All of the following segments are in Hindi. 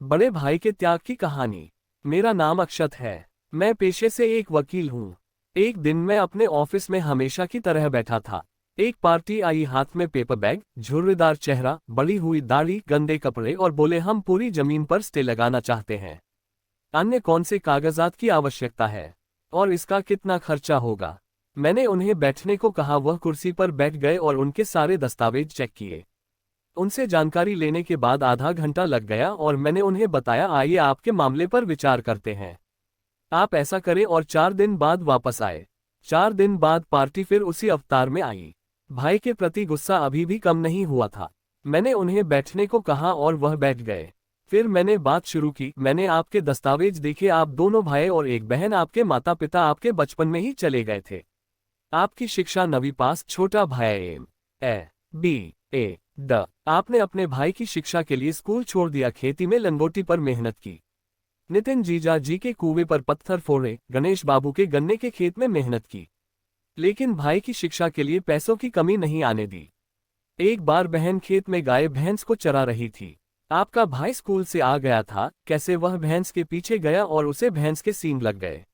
बड़े भाई के त्याग की कहानी। मेरा नाम अक्षत है। मैं पेशे से एक वकील हूँ। एक दिन मैं अपने ऑफिस में हमेशा की तरह बैठा था। एक पार्टी आई, हाथ में पेपर बैग, झुर्रीदार चेहरा, बड़ी हुई दाढ़ी, गंदे कपड़े और बोले हम पूरी जमीन पर स्टे लगाना चाहते हैं। अन्य कौन से कागजात की आवश्यकता है और इसका कितना खर्चा होगा। मैंने उन्हें बैठने को कहा, वह कुर्सी पर बैठ गए और उनके सारे दस्तावेज चेक किए। उनसे जानकारी लेने के बाद आधा घंटा लग गया और मैंने उन्हें बताया, आइए आपके मामले पर विचार करते हैं। आप ऐसा करें और 4 दिन बाद वापस आए। 4 दिन बाद पार्टी फिर उसी अवतार में आई। भाई के प्रति गुस्सा अभी भी कम नहीं हुआ था। मैंने उन्हें बैठने को कहा और वह बैठ गए। फिर मैंने बात शुरू की, मैंने आपके दस्तावेज देखे, आप दोनों भाई और एक बहन, आपके माता पिता आपके बचपन में ही चले गए थे। आपकी शिक्षा 9वीं पास, छोटा भाई MA, BA, आपने अपने भाई की शिक्षा के लिए स्कूल छोड़ दिया, खेती में लंगोटी पर मेहनत की, नितिन जीजा जी के कुएं पर पत्थर फोड़े, गणेश बाबू के गन्ने के खेत में मेहनत की, लेकिन भाई की शिक्षा के लिए पैसों की कमी नहीं आने दी। एक बार बहन खेत में गाय भैंस को चरा रही थी। आपका भाई स्कूल से आ गया था, कैसे वह भैंस के पीछे गया और उसे भैंस के सींग लग गए।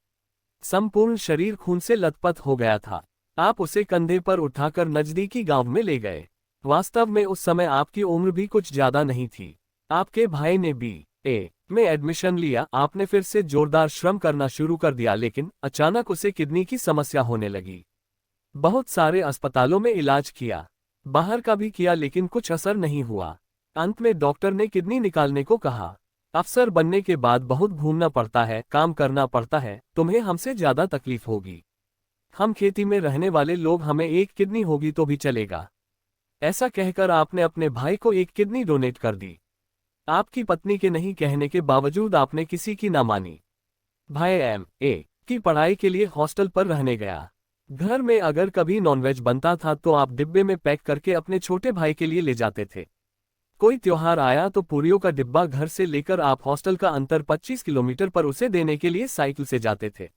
संपूर्ण शरीर खून से लथपथ हो गया था। आप उसे कंधे पर उठाकर नजदीकी गांव में ले गए। वास्तव में उस समय आपकी उम्र भी कुछ ज्यादा नहीं थी। आपके भाई ने BA में एडमिशन लिया। आपने फिर से जोरदार श्रम करना शुरू कर दिया, लेकिन अचानक उसे किडनी की समस्या होने लगी। बहुत सारे अस्पतालों में इलाज किया, बाहर का भी किया, लेकिन कुछ असर नहीं हुआ। अंत में डॉक्टर ने किडनी निकालने को कहा। अफसर बनने के बाद बहुत घूमना पड़ता है, काम करना पड़ता है, तुम्हें हमसे ज्यादा तकलीफ होगी। हम खेती में रहने वाले लोग, हमें एक किडनी होगी तो भी चलेगा। ऐसा कहकर आपने अपने भाई को एक किडनी डोनेट कर दी। आपकी पत्नी के नहीं कहने के बावजूद आपने किसी की ना मानी। भाई MA की पढ़ाई के लिए हॉस्टल पर रहने गया। घर में अगर कभी नॉनवेज बनता था तो आप डिब्बे में पैक करके अपने छोटे भाई के लिए ले जाते थे। कोई त्योहार आया तो पूरियों का डिब्बा घर से लेकर आप हॉस्टल का अंतर 25 किलोमीटर पर उसे देने के लिए साइकिल से जाते थे।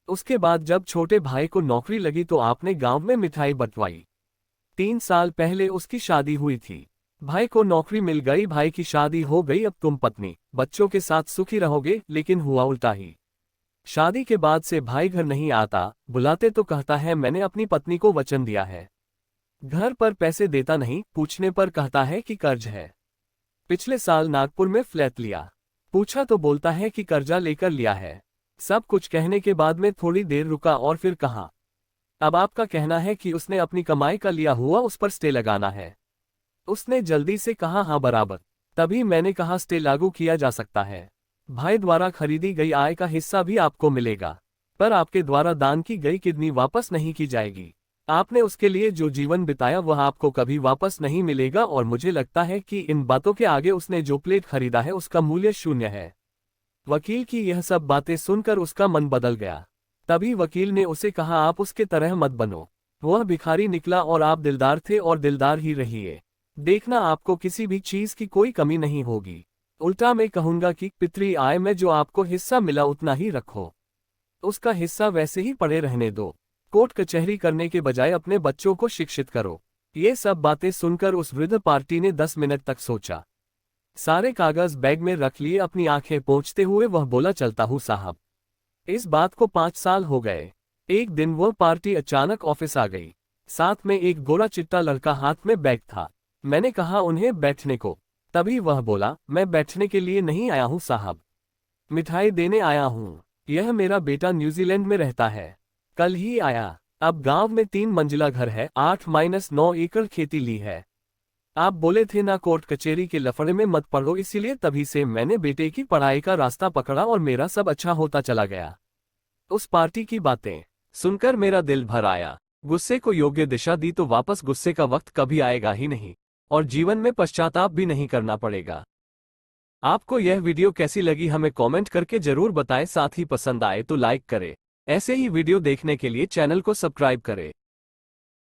उसके बाद जब छोटे भाई को नौकरी लगी तो आपने गांव में मिठाई बंटवाई। 3 साल पहले उसकी शादी हुई थी। भाई को नौकरी मिल गई, भाई की शादी हो गई, अब तुम पत्नी बच्चों के साथ सुखी रहोगे, लेकिन हुआ उल्टा ही। शादी के बाद से भाई घर नहीं आता, बुलाते तो कहता है मैंने अपनी पत्नी को वचन दिया है। घर पर पैसे देता नहीं, पूछने पर कहता है कि कर्ज है। पिछले साल नागपुर में फ्लैट लिया, पूछा तो बोलता है कि कर्जा लेकर लिया है। सब कुछ कहने के बाद में थोड़ी देर रुका और फिर कहा, अब आपका कहना है कि उसने अपनी कमाई का लिया हुआ उस पर स्टे लगाना है। उसने जल्दी से कहा, हाँ बराबर। तभी मैंने कहा, स्टे लागू किया जा सकता है। भाई द्वारा खरीदी गई आय का हिस्सा भी आपको मिलेगा, पर आपके द्वारा दान की गई किडनी वापस नहीं की जाएगी। आपने उसके लिए जो जीवन बिताया वह आपको कभी वापस नहीं मिलेगा, और मुझे लगता है कि इन बातों के आगे उसने जो प्लेट खरीदा है उसका मूल्य शून्य है। वकील की यह सब बातें सुनकर उसका मन बदल गया। तभी वकील ने उसे कहा, आप उसके तरह मत बनो। वह भिखारी निकला और आप दिलदार थे और दिलदार ही रहिए। देखना आपको किसी भी चीज की कोई कमी नहीं होगी। उल्टा मैं कहूंगा कि पितरी आय में जो आपको हिस्सा मिला उतना ही रखो, उसका हिस्सा वैसे ही पड़े रहने दो। कोर्ट कचहरी करने के बजाय अपने बच्चों को शिक्षित करो। ये सब बातें सुनकर उस वृद्ध पार्टी ने 10 मिनट तक सोचा। सारे कागज बैग में रख लिए। अपनी आंखें पोंछते हुए वह बोला, चलता हूँ साहब। इस बात को 5 साल हो गए। एक दिन वह पार्टी अचानक ऑफिस आ गई। साथ में एक गोरा चिट्टा लड़का, हाथ में बैग था। मैंने कहा उन्हें बैठने को। तभी वह बोला, मैं बैठने के लिए नहीं आया हूँ साहब, मिठाई देने आया हूँ। यह मेरा बेटा न्यूजीलैंड में रहता है, कल ही आया। अब गांव में 3 मंजिला घर है, 8-9 एकड़ खेती ली है। आप बोले थे ना कोर्ट कचेरी के लफड़े में मत पड़ो, इसीलिए तभी से मैंने बेटे की पढ़ाई का रास्ता पकड़ा और मेरा सब अच्छा होता चला गया। उस पार्टी की बातें सुनकर मेरा दिल भर आया। गुस्से को योग्य दिशा दी तो वापस गुस्से का वक्त कभी आएगा ही नहीं, और जीवन में पश्चाताप भी नहीं करना पड़ेगा। आपको यह वीडियो कैसी लगी हमें कमेंट करके जरूर बताएं। साथ ही पसंद आए तो लाइक करें। ऐसे ही वीडियो देखने के लिए चैनल को सब्सक्राइब करें।